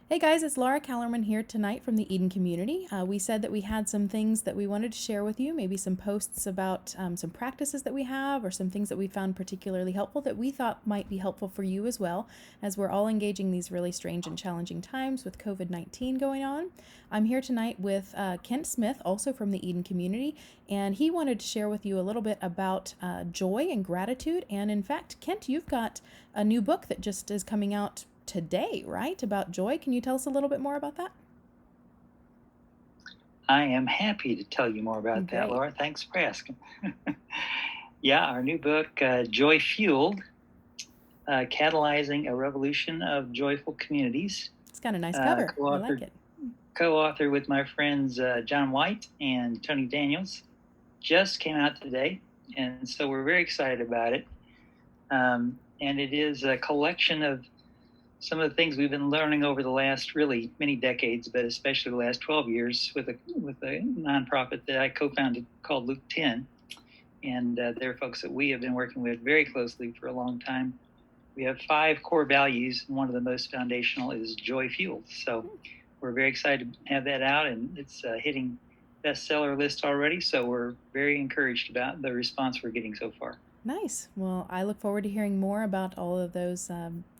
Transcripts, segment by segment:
Hey guys, it's Laura Kellerman here tonight from the Eden community. We said that we had some things that we wanted to share with you, maybe some posts about some practices that we have or some things that we found particularly helpful that we thought might be helpful for you as well, as we're all engaging these really strange and challenging times with COVID-19 going on. I'm here tonight with Kent Smith, also from the Eden community, and he wanted to share with you a little bit about joy and gratitude. And in fact, Kent, you've got a new book that just is coming out today, right? About joy. Can you tell us a little bit more about that? I am happy to tell you more about that, Great. Laura. Thanks for asking. Yeah, our new book, Joy Fueled, Catalyzing a Revolution of Joyful Communities, It's got a nice uh, cover. I like co-authored, it. co-authored with my friends John White and Tony Daniels, just came out today, and so we're very excited about it. And it is a collection of some of the things we've been learning over the last really many decades, but especially the last 12 years with a nonprofit that I co-founded called Luke 10. And they're folks that we have been working with very closely for a long time. We have 5 core values, and one of the most foundational is joy fueled. So we're very excited to have that out, and it's hitting bestseller list already. So we're very encouraged about the response we're getting so far. Nice. Well, I look forward to hearing more about all of those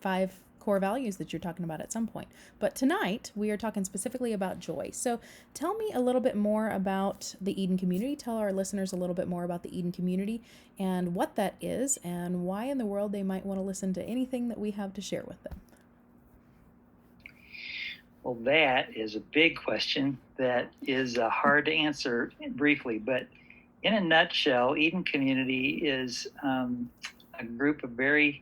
five core values that you're talking about at some point. But tonight, we are talking specifically about joy. So tell me a little bit more about the Eden community. Tell our listeners a little bit more about the Eden community and what that is and why in the world they might want to listen to anything that we have to share with them. Well, that is a big question that is hard to answer briefly, but in a nutshell, Eden Community is a group of very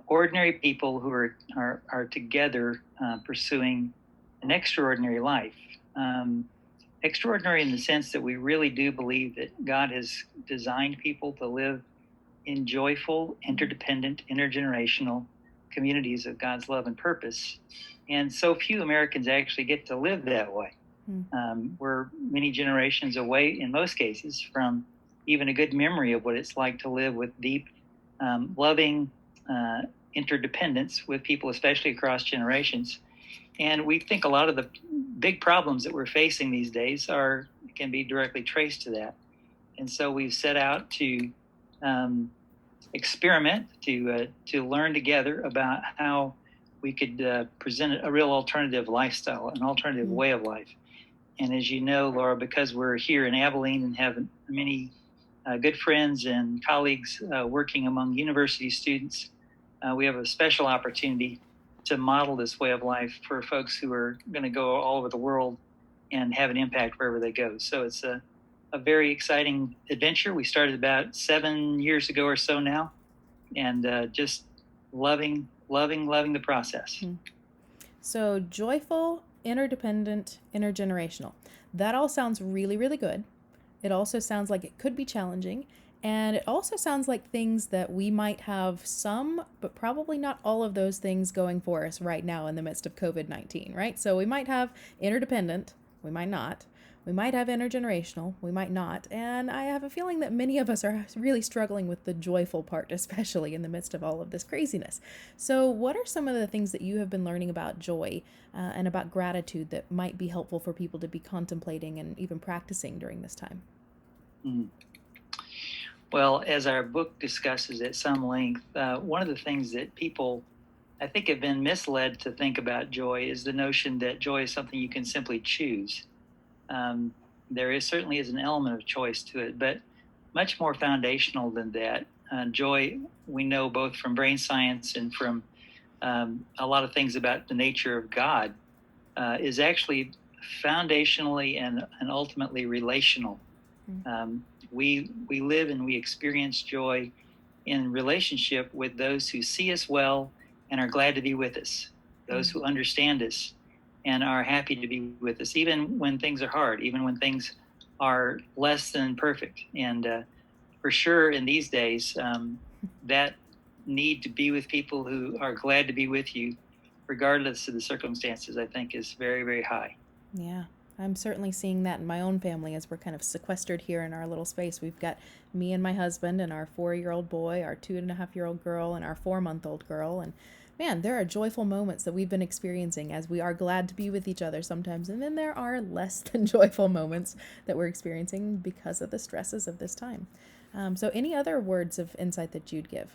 ordinary people who are together pursuing an extraordinary life. Extraordinary in the sense that we really do believe that God has designed people to live in joyful, interdependent, intergenerational communities of God's love and purpose. And so few Americans actually get to live that way. We're many generations away, in most cases, from even a good memory of what it's like to live with deep, loving interdependence with people, especially across generations. And we think a lot of the big problems that we're facing these days can be directly traced to that. And so we've set out to experiment, to learn together about how we could present a real alternative lifestyle, an alternative way of life. And as you know, Laura, because we're here in Abilene and have many good friends and colleagues working among university students, we have a special opportunity to model this way of life for folks who are going to go all over the world and have an impact wherever they go. So it's a very exciting adventure. We started about 7 years ago or so now, and just loving the process. So joyful, interdependent, intergenerational. That all sounds really, really good. It also sounds like it could be challenging. And it also sounds like things that we might have some, but probably not all of those things going for us right now in the midst of COVID-19, right? So we might have interdependent, we might not. We might have intergenerational, we might not. And I have a feeling that many of us are really struggling with the joyful part, especially in the midst of all of this craziness. So, what are some of the things that you have been learning about joy and about gratitude that might be helpful for people to be contemplating and even practicing during this time? Mm. Well, as our book discusses at some length, one of the things that people, I think, have been misled to think about joy is the notion that joy is something you can simply choose. Um, certainly is an element of choice to it, but much more foundational than that. Joy, we know both from brain science and from a lot of things about the nature of God, is actually foundationally and ultimately relational. We live and we experience joy in relationship with those who see us well and are glad to be with us, those who understand us and are happy to be with us, even when things are hard, even when things are less than perfect. And for sure, in these days, that need to be with people who are glad to be with you, regardless of the circumstances, I think is very, very high. Yeah, I'm certainly seeing that in my own family as we're kind of sequestered here in our little space. We've got me and my husband and our 4-year-old boy, our 2.5-year-old girl, and our 4-month-old girl. And Man, there are joyful moments that we've been experiencing as we are glad to be with each other sometimes. And then there are less than joyful moments that we're experiencing because of the stresses of this time. So, any other words of insight that you'd give?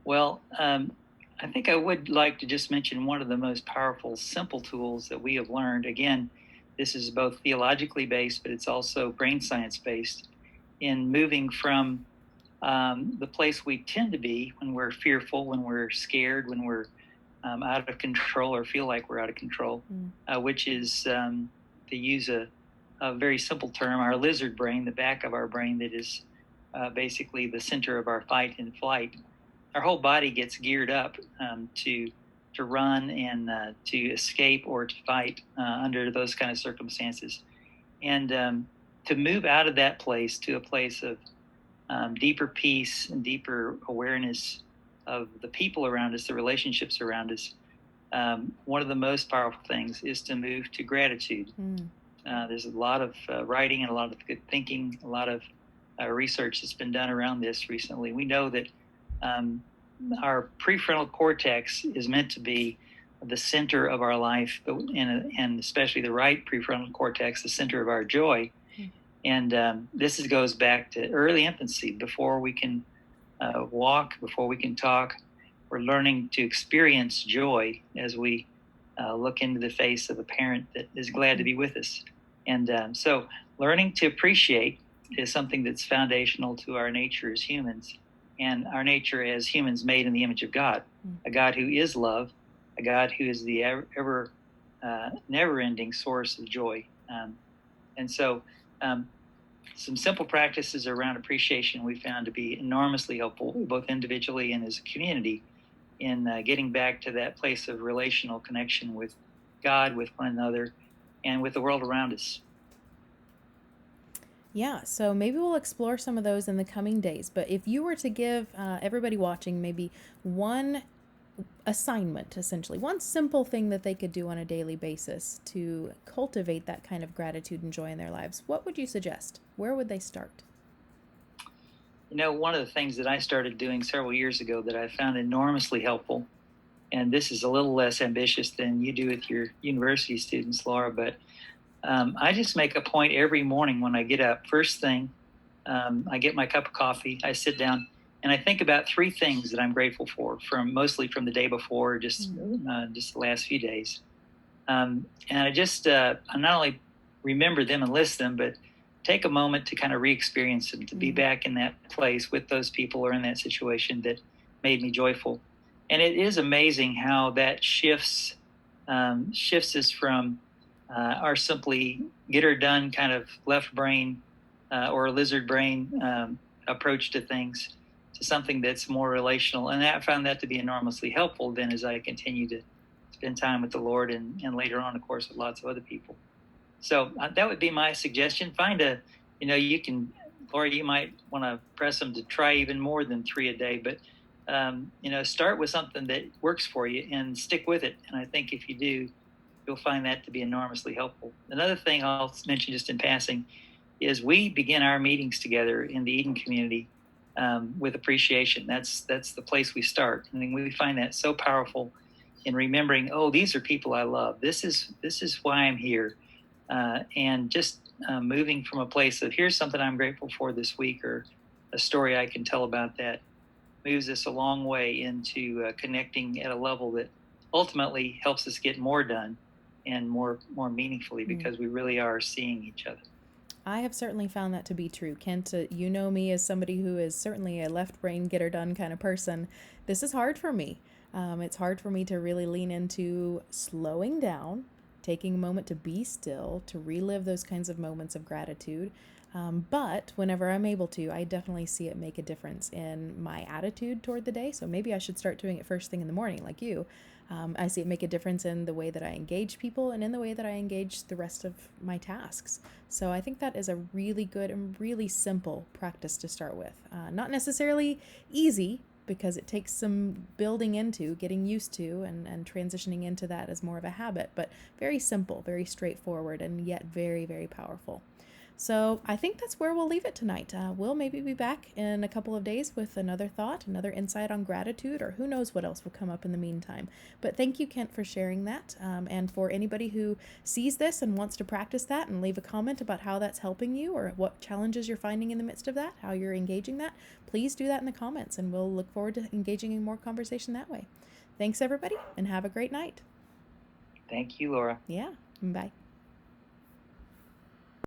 Well, I think I would like to just mention one of the most powerful, simple tools that we have learned. Again, this is both theologically based, but it's also brain science based in moving from the place we tend to be when we're fearful, when we're scared, when we're out of control or feel like we're out of control, Mm. which is, to use a very simple term, our lizard brain, the back of our brain that is basically the center of our fight and flight. Our whole body gets geared up to run and to escape or to fight under those kind of circumstances, and to move out of that place to a place of deeper peace and deeper awareness of the people around us, the relationships around us. One of the most powerful things is to move to gratitude. Mm. There's a lot of writing and a lot of good thinking, a lot of research that's been done around this recently. We know that um, our prefrontal cortex is meant to be the center of our life, and especially the right prefrontal cortex, the center of our joy. Mm. And this goes back to early infancy. Before we can walk, before we can talk, we're learning to experience joy as we look into the face of a parent that is glad to be with us. And so, learning to appreciate is something that's foundational to our nature as humans, and our nature as humans made in the image of God, Mm. a God who is love, a God who is the ever never ending source of joy. And so, um, some simple practices around appreciation we found to be enormously helpful, both individually and as a community, in getting back to that place of relational connection with God, with one another, and with the world around us. Yeah, so maybe we'll explore some of those in the coming days. But if you were to give everybody watching maybe one assignment, essentially, one simple thing that they could do on a daily basis to cultivate that kind of gratitude and joy in their lives, what would you suggest? Where would they start? One of the things that I started doing several years ago that I found enormously helpful, and this is a little less ambitious than you do with your university students, Laura, but I just make a point every morning when I get up. First thing, I get my cup of coffee, I sit down, and I think about three things that I'm grateful for, from mostly from the day before, Mm. just the last few days. And I not only remember them and list them, but take a moment to kind of re-experience them, to be Mm. back in that place with those people or in that situation that made me joyful. And it is amazing how that shifts us from our simply get her done kind of left brain or lizard brain approach to things to something that's more relational. And I found that to be enormously helpful then as I continue to spend time with the Lord, and later on, of course, with lots of other people. So that would be my suggestion. You can, Laura, you might want to press them to try even more than three a day, but start with something that works for you and stick with it. And I think if you do, you'll find that to be enormously helpful. Another thing I'll mention just in passing is we begin our meetings together in the Eden community with appreciation. That's the place we start, and we find that so powerful in remembering. Oh, these are people I love. This is why I'm here, and just moving from a place of here's something I'm grateful for this week, or a story I can tell about that, moves us a long way into connecting at a level that ultimately helps us get more done and more meaningfully Mm. because we really are seeing each other. I have certainly found that to be true. Kent, you know me as somebody who is certainly a left brain, get her done kind of person. This is hard for me. It's hard for me to really lean into slowing down, taking a moment to be still, to relive those kinds of moments of gratitude. But whenever I'm able to, I definitely see it make a difference in my attitude toward the day. So maybe I should start doing it first thing in the morning, like you. I see it make a difference in the way that I engage people and in the way that I engage the rest of my tasks. So I think that is a really good and really simple practice to start with. Not necessarily easy, because it takes some building into, getting used to, and transitioning into that as more of a habit, but very simple, very straightforward, and yet very, very powerful. So I think that's where we'll leave it tonight. We'll maybe be back in a couple of days with another thought, another insight on gratitude, or who knows what else will come up in the meantime. But thank you, Kent, for sharing that. And for anybody who sees this and wants to practice that and leave a comment about how that's helping you or what challenges you're finding in the midst of that, how you're engaging that, please do that in the comments, and we'll look forward to engaging in more conversation that way. Thanks, everybody, and have a great night. Thank you, Laura. Yeah, bye.